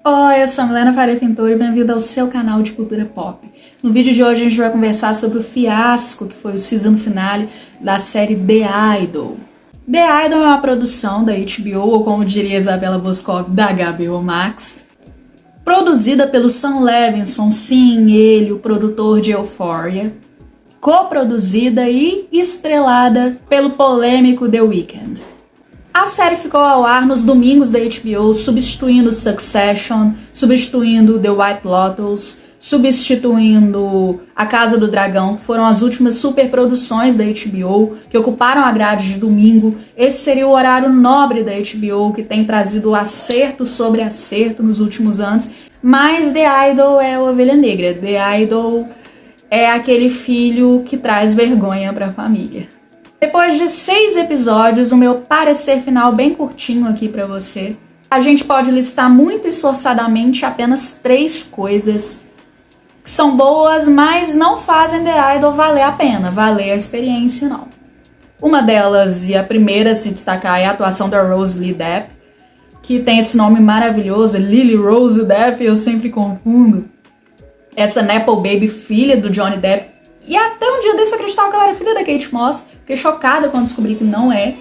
Oi, eu sou a Milena Faria Pintor e bem-vindo ao seu canal de cultura pop. No vídeo de hoje a gente vai conversar sobre o fiasco que foi o season finale da série The Idol. The Idol é uma produção da HBO, ou como diria Isabela Boscov, da HBO Max, produzida pelo Sam Levinson, sim, ele, o produtor de Euphoria, coproduzida e estrelada pelo polêmico The Weeknd. A série ficou ao ar nos domingos da HBO, substituindo Succession, substituindo The White Lotus, substituindo A Casa do Dragão, que foram as últimas superproduções da HBO, que ocuparam a grade de domingo. Esse seria o horário nobre da HBO, que tem trazido acerto sobre acerto nos últimos anos. Mas The Idol é a ovelha negra. The Idol é aquele filho que traz vergonha para a família. Depois de 6 episódios, o meu parecer final bem curtinho aqui pra você. A gente pode listar muito esforçadamente apenas 3 coisas que são boas, mas não fazem The Idol valer a pena, valer a experiência não. Uma delas, e a primeira a se destacar, é a atuação da Rose Lee Depp, que tem esse nome maravilhoso, Lily Rose Depp, eu sempre confundo. Essa Nepo Baby, filha do Johnny Depp. E até um dia desse eu acreditava que ela era filha da Kate Moss. Fiquei chocada quando descobri que não é.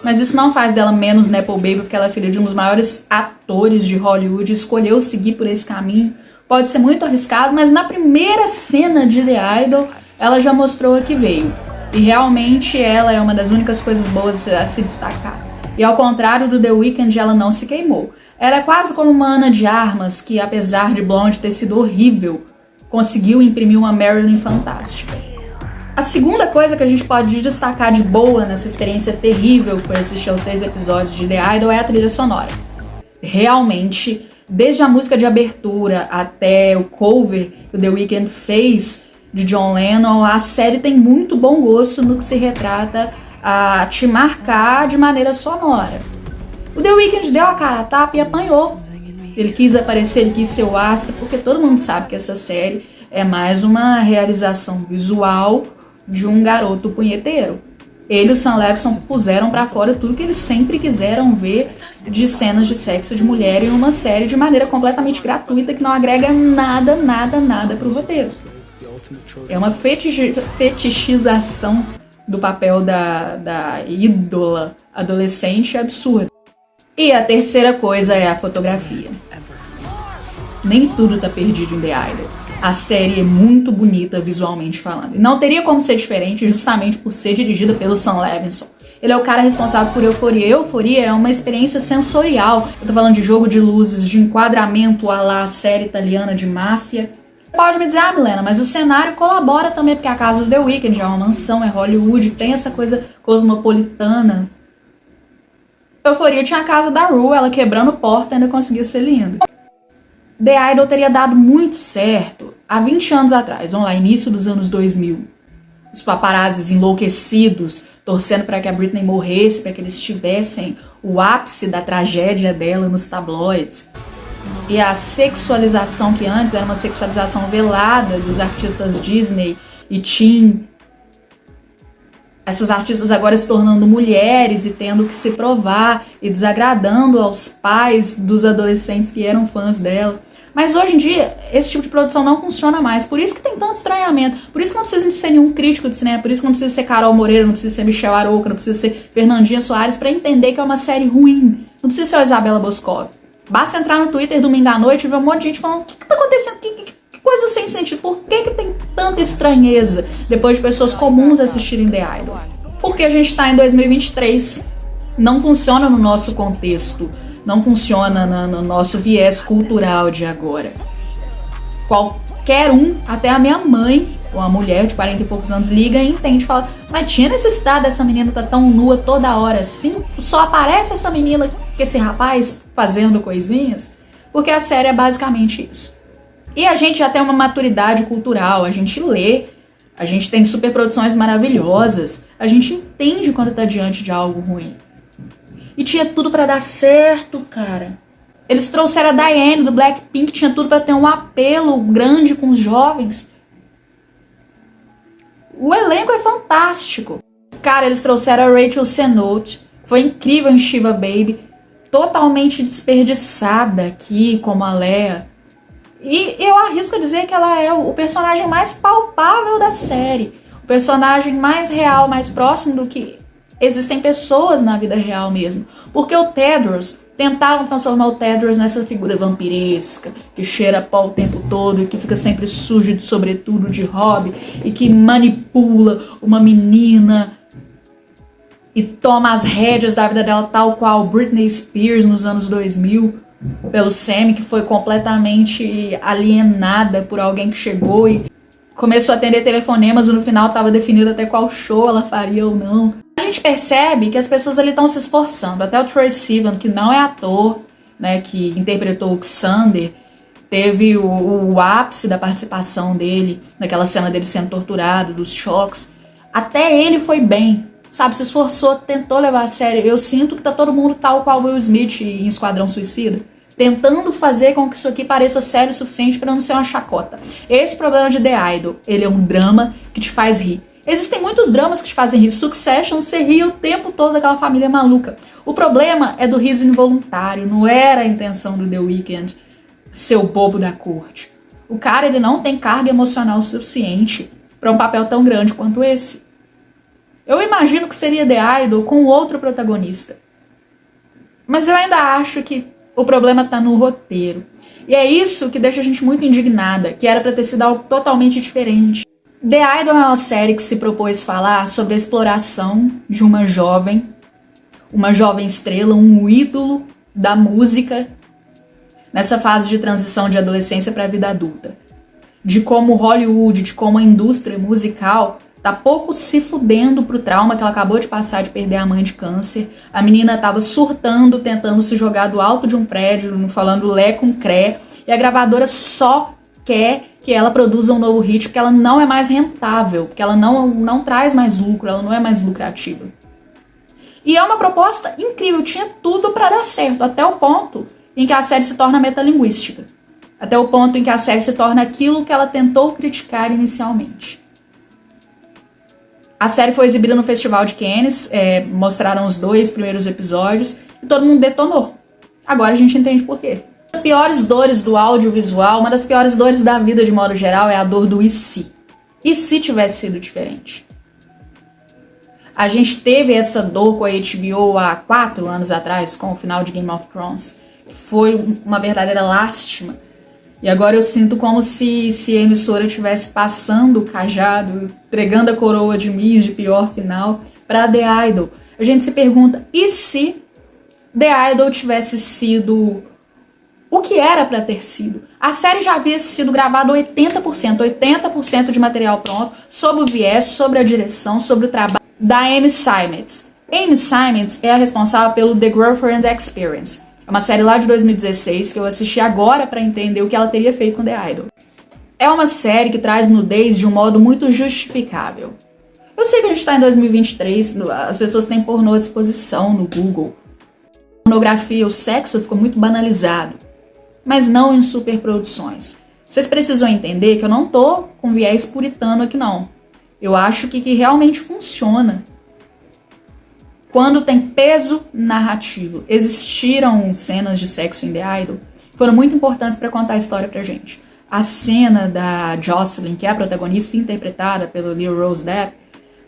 Mas isso não faz dela menos Nepo Baby, porque ela é filha de um dos maiores atores de Hollywood. Escolheu seguir por esse caminho. Pode ser muito arriscado, mas na primeira cena de The Idol, ela já mostrou a que veio. E realmente ela é uma das únicas coisas boas a se destacar. E ao contrário do The Weeknd, ela não se queimou. Ela é quase como uma Ana de Armas, que apesar de Blonde ter sido horrível, conseguiu imprimir uma Marilyn fantástica. A segunda coisa que a gente pode destacar de boa nessa experiência terrível que foi assistir aos 6 episódios de The Idol é a trilha sonora. Realmente, desde a música de abertura até o cover que o The Weeknd fez de John Lennon, a série tem muito bom gosto no que se retrata a te marcar de maneira sonora. O The Weeknd deu a cara a tapa e apanhou. Ele quis aparecer, ele quis ser o astro, porque todo mundo sabe que essa série é mais uma realização visual de um garoto punheteiro. Ele e o Sam Levinson puseram pra fora tudo que eles sempre quiseram ver de cenas de sexo de mulher em uma série de maneira completamente gratuita que não agrega nada pro roteiro. É uma fetichização do papel da ídola adolescente absurda. E a terceira coisa é a fotografia. Nem tudo tá perdido em The Idol. A série é muito bonita visualmente falando. E não teria como ser diferente justamente por ser dirigida pelo Sam Levinson. Ele é o cara responsável por Euphoria. Euphoria é uma experiência sensorial. Eu tô falando de jogo de luzes, de enquadramento à la série italiana de máfia. Você pode me dizer, Milena, mas o cenário colabora também, porque a casa do The Weeknd é uma mansão, é Hollywood, tem essa coisa cosmopolitana. Euphoria tinha a casa da Rue, ela quebrando porta ainda conseguia ser linda. The Idol teria dado muito certo há 20 anos atrás, vamos lá, início dos anos 2000. Os paparazzis enlouquecidos, torcendo para que a Britney morresse, para que eles tivessem o ápice da tragédia dela nos tabloides. E a sexualização, que antes era uma sexualização velada dos artistas Disney e teen, essas artistas agora se tornando mulheres e tendo que se provar e desagradando aos pais dos adolescentes que eram fãs dela. Mas hoje em dia, esse tipo de produção não funciona mais. Por isso que tem tanto estranhamento. Por isso que não precisa ser nenhum crítico de cinema. Por isso que não precisa ser Carol Moreira, não precisa ser Michelle Arouca, não precisa ser Fernandinha Soares para entender que é uma série ruim. Não precisa ser a Isabela Boscov. Basta entrar no Twitter domingo à noite e ver um monte de gente falando: o que tá acontecendo? Que coisa sem sentido. Por que tem tanta estranheza depois de pessoas comuns assistirem The Idol? Porque a gente tá em 2023. Não funciona no nosso contexto. Não funciona no nosso viés cultural de agora. Qualquer um, até a minha mãe, ou uma mulher de 40 e poucos anos, liga e entende, fala: mas tinha necessidade dessa menina tá tão nua toda hora assim? Só aparece essa menina com esse rapaz fazendo coisinhas? Porque a série é basicamente isso. E a gente já tem uma maturidade cultural, a gente lê, a gente tem superproduções maravilhosas, a gente entende quando tá diante de algo ruim. E tinha tudo pra dar certo, cara. Eles trouxeram a Diane do Blackpink, tinha tudo pra ter um apelo grande com os jovens. O elenco é fantástico. Cara, eles trouxeram a Rachel Sennott, foi incrível em Shiva Baby. totalmente desperdiçada aqui, como a Leia. E eu arrisco a dizer que ela é o personagem mais palpável da série. O personagem mais real, mais próximo do que existem pessoas na vida real mesmo. Porque o Tedros, tentaram transformar o Tedros nessa figura vampiresca, que cheira pó o tempo todo e que fica sempre sujo de sobretudo de hobby e que manipula uma menina e toma as rédeas da vida dela, tal qual Britney Spears nos anos 2000, pelo Sammy, que foi completamente alienada por alguém que chegou e começou a atender telefonemas e no final estava definido até qual show ela faria ou não. A gente percebe que as pessoas ali estão se esforçando. Até o Troye Sivan, que não é ator, né, que interpretou o Xander, teve o ápice da participação dele, naquela cena dele sendo torturado, dos choques. Até ele foi bem, sabe? Se esforçou, tentou levar a sério. Eu sinto que tá todo mundo tal qual Will Smith em Esquadrão Suicida, tentando fazer com que isso aqui pareça sério o suficiente para não ser uma chacota. Esse problema de The Idol, ele é um drama que te faz rir. Existem muitos dramas que te fazem rir. Succession, você ri o tempo todo daquela família maluca. O problema é do riso involuntário. Não era a intenção do The Weeknd ser o bobo da corte. O cara, ele não tem carga emocional suficiente para um papel tão grande quanto esse. Eu imagino que seria The Idol com outro protagonista. Mas eu ainda acho que o problema tá no roteiro. E é isso que deixa a gente muito indignada, que era pra ter sido algo totalmente diferente. The Idol é uma série que se propôs falar sobre a exploração de uma jovem estrela, um ídolo da música, nessa fase de transição de adolescência para a vida adulta. De como Hollywood, de como a indústria musical tá pouco se fudendo pro trauma que ela acabou de passar de perder a mãe de câncer. A menina tava surtando, tentando se jogar do alto de um prédio, falando lé com cré, e a gravadora só quer que ela produza um novo hit porque ela não é mais rentável, porque ela não traz mais lucro, ela não é mais lucrativa. E é uma proposta incrível, tinha tudo para dar certo, até o ponto em que a série se torna metalinguística. Até o ponto em que a série se torna aquilo que ela tentou criticar inicialmente. A série foi exibida no Festival de Cannes, mostraram os 2 primeiros episódios e todo mundo detonou. Agora a gente entende por quê. Uma das piores dores do audiovisual, uma das piores dores da vida de modo geral é a dor do e se. E se tivesse sido diferente? A gente teve essa dor com a HBO há 4 anos atrás, com o final de Game of Thrones, que foi uma verdadeira lástima. E agora eu sinto como se a emissora estivesse passando o cajado, entregando a coroa de Miss de pior final para The Idol. A gente se pergunta, e se The Idol tivesse sido o que era para ter sido? A série já havia sido gravada 80% de material pronto, sob o viés, sobre a direção, sobre o trabalho da Amy Seimetz. Amy Seimetz é a responsável pelo The Girlfriend Experience. É uma série lá de 2016 que eu assisti agora para entender o que ela teria feito com The Idol. É uma série que traz nudez de um modo muito justificável. Eu sei que a gente está em 2023, as pessoas têm pornô à disposição no Google. A pornografia, o sexo ficou muito banalizado, mas não em superproduções. Vocês precisam entender que eu não tô com viés puritano aqui não. Eu acho que realmente funciona quando tem peso narrativo. Existiram cenas de sexo em The Idol que foram muito importantes para contar a história pra gente. A cena da Jocelyn, que é a protagonista, interpretada pelo Lil Rose Depp,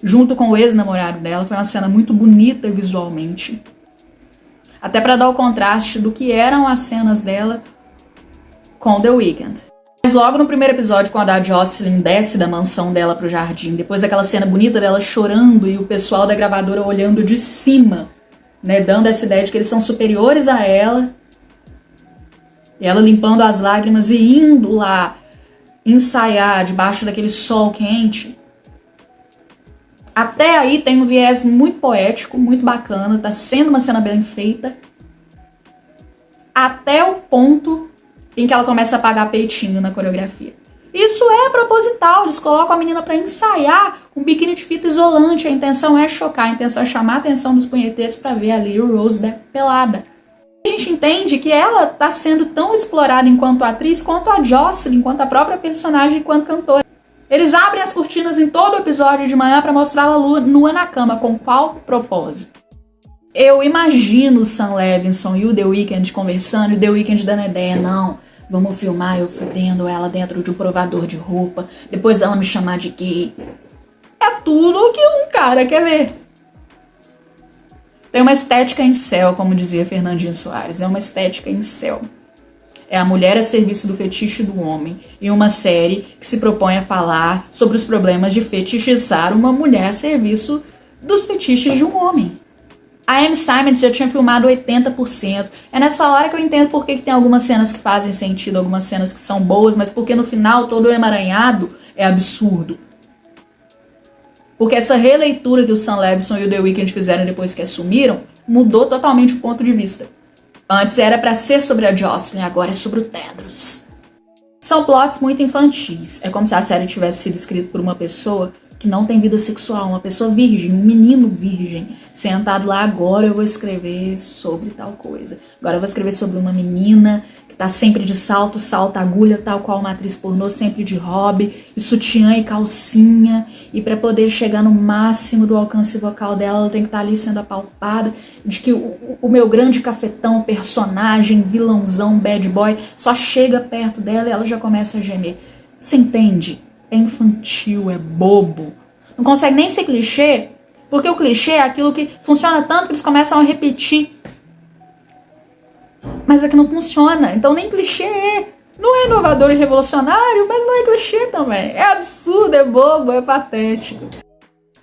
junto com o ex-namorado dela, foi uma cena muito bonita visualmente. Até para dar o contraste do que eram as cenas dela com The Weeknd. Mas logo no primeiro episódio, quando a Jocelyn desce da mansão dela pro jardim, depois daquela cena bonita dela chorando e o pessoal da gravadora olhando de cima, né, dando essa ideia de que eles são superiores a ela, e ela limpando as lágrimas e indo lá ensaiar debaixo daquele sol quente. Até aí tem um viés muito poético, muito bacana, tá sendo uma cena bem feita, até o ponto em que ela começa a pagar peitinho na coreografia. Isso é proposital, eles colocam a menina pra ensaiar um biquíni de fita isolante, a intenção é chocar, a intenção é chamar a atenção dos punheteiros pra ver a Lil Rose Depp pelada. A gente entende que ela tá sendo tão explorada enquanto atriz, quanto a Jocelyn, quanto a própria personagem, enquanto cantora. Eles abrem as cortinas em todo o episódio de manhã pra mostrar ela nua na cama, com qual propósito? Eu imagino o Sam Levinson e o The Weeknd conversando e o The Weeknd dando a ideia, não, vamos filmar eu fudendo ela dentro de um provador de roupa, depois dela me chamar de gay. É tudo que um cara quer ver. Tem uma estética incel, como dizia Fernandinho Soares, é uma estética incel. É a mulher a serviço do fetiche do homem, em uma série que se propõe a falar sobre os problemas de fetichizar uma mulher a serviço dos fetiches de um homem. A Amy Simons já tinha filmado 80%. É nessa hora que eu entendo por que tem algumas cenas que fazem sentido, algumas cenas que são boas, mas porque no final todo o emaranhado é absurdo. Porque essa releitura que o Sam Levinson e o The Weeknd fizeram depois que assumiram, mudou totalmente o ponto de vista. Antes era pra ser sobre a Jocelyn, agora é sobre o Tedros. São plots muito infantis. É como se a série tivesse sido escrita por uma pessoa que não tem vida sexual, uma pessoa virgem, um menino virgem, sentado lá, agora eu vou escrever sobre tal coisa. Agora eu vou escrever sobre uma menina que tá sempre de salto, agulha, tal qual uma atriz pornô, sempre de hobby, e sutiã e calcinha, e pra poder chegar no máximo do alcance vocal dela, ela tem que estar ali sendo apalpada, de que o meu grande cafetão, personagem, vilãozão, bad boy, só chega perto dela e ela já começa a gemer. Você entende? É infantil, é bobo. Não consegue nem ser clichê, porque o clichê é aquilo que funciona tanto que eles começam a repetir. Mas é que não funciona, então nem clichê é. Não é inovador e revolucionário, mas não é clichê também. É absurdo, é bobo, é patético.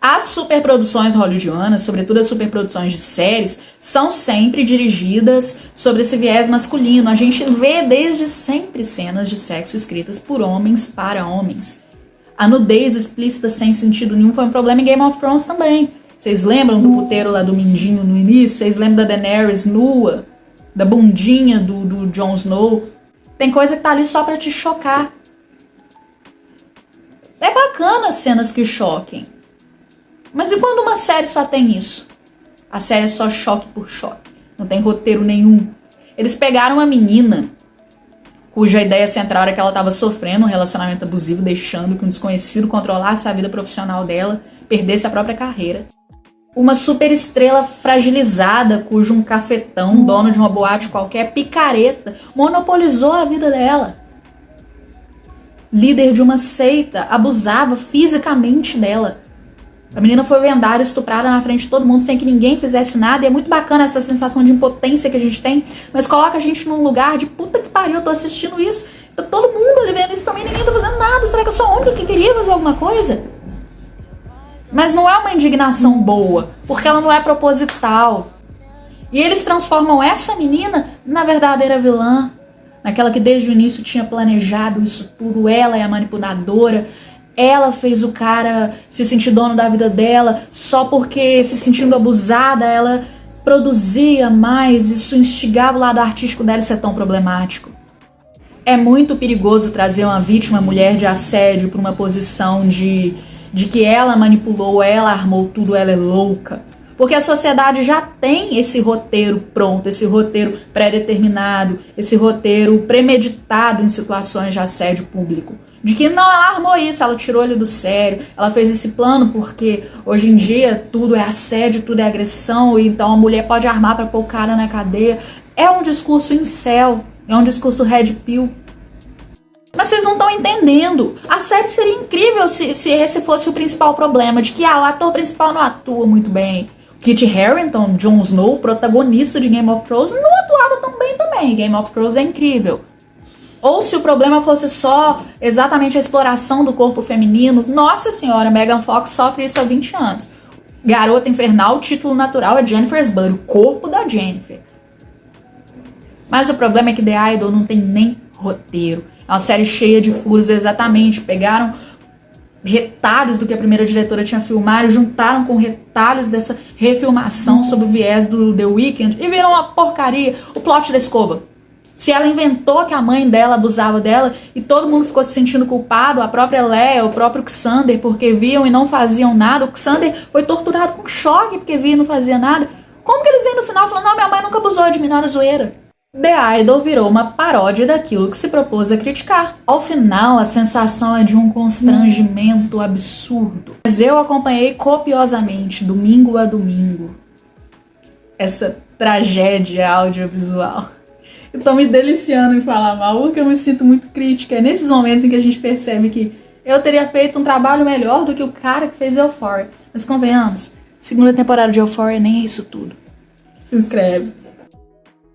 As superproduções hollywoodianas, sobretudo as superproduções de séries, são sempre dirigidas sobre esse viés masculino. A gente vê desde sempre cenas de sexo escritas por homens para homens. A nudez explícita sem sentido nenhum foi um problema em Game of Thrones também. Vocês lembram do puteiro lá do Mindinho no início? Vocês lembram da Daenerys nua? Da bundinha do Jon Snow? Tem coisa que tá ali só pra te chocar. É bacana as cenas que choquem. Mas e quando uma série só tem isso? A série é só choque por choque. Não tem roteiro nenhum. Eles pegaram uma menina cuja ideia central era que ela estava sofrendo um relacionamento abusivo, deixando que um desconhecido controlasse a vida profissional dela, perdesse a própria carreira. Uma super estrela fragilizada, cujo um cafetão, dono de uma boate qualquer, picareta, monopolizou a vida dela. Líder de uma seita, abusava fisicamente dela. A menina foi vendada, estuprada na frente de todo mundo sem que ninguém fizesse nada. E é muito bacana essa sensação de impotência que a gente tem. Mas coloca a gente num lugar de puta que pariu, eu tô assistindo isso. Tá todo mundo ali vendo isso também, ninguém tá fazendo nada. Será que eu sou a única que queria fazer alguma coisa? Mas não é uma indignação boa, porque ela não é proposital. E eles transformam essa menina na verdadeira vilã. Naquela que desde o início tinha planejado isso tudo. Ela é a manipuladora. Ela fez o cara se sentir dono da vida dela só porque, se sentindo abusada, ela produzia mais. Isso instigava o lado artístico dela. Isso é tão problemático. É muito perigoso trazer uma vítima, mulher de assédio, para uma posição de que ela manipulou, ela armou tudo, ela é louca. Porque a sociedade já tem esse roteiro pronto, esse roteiro pré-determinado, esse roteiro premeditado em situações de assédio público. De que não, ela armou isso, ela tirou ele do sério, ela fez esse plano porque hoje em dia tudo é assédio, tudo é agressão, e então a mulher pode armar pra pôr o cara na cadeia. É um discurso incel, é um discurso red pill. Mas vocês não estão entendendo. A série seria incrível se esse fosse o principal problema, de que o ator principal não atua muito bem. Kit Harington, Jon Snow, protagonista de Game of Thrones, não atuava tão bem também. Game of Thrones é incrível. Ou se o problema fosse só exatamente a exploração do corpo feminino, nossa senhora, Megan Fox sofre isso há 20 anos. Garota Infernal, o título natural é Jennifer's Body, o corpo da Jennifer. Mas o problema é que The Idol não tem nem roteiro. É uma série cheia de furos, exatamente. Pegaram retalhos do que a primeira diretora tinha filmado, juntaram com retalhos dessa refilmação sob o viés do The Weeknd e viram uma porcaria. O plot da escova. Se ela inventou que a mãe dela abusava dela e todo mundo ficou se sentindo culpado, a própria Leia, o próprio Xander, porque viam e não faziam nada, o Xander foi torturado com choque porque via e não fazia nada. Como que eles iam no final falando, não, minha mãe nunca abusou de mim, não era zoeira? The Idol virou uma paródia daquilo que se propôs a criticar. Ao final, a sensação é de um constrangimento absurdo. Mas eu acompanhei copiosamente, domingo a domingo, essa tragédia audiovisual. Eu tô me deliciando em falar mal, porque eu me sinto muito crítica. É nesses momentos em que a gente percebe que eu teria feito um trabalho melhor do que o cara que fez Euphoria. Mas convenhamos, segunda temporada de Euphoria nem é isso tudo. Se inscreve.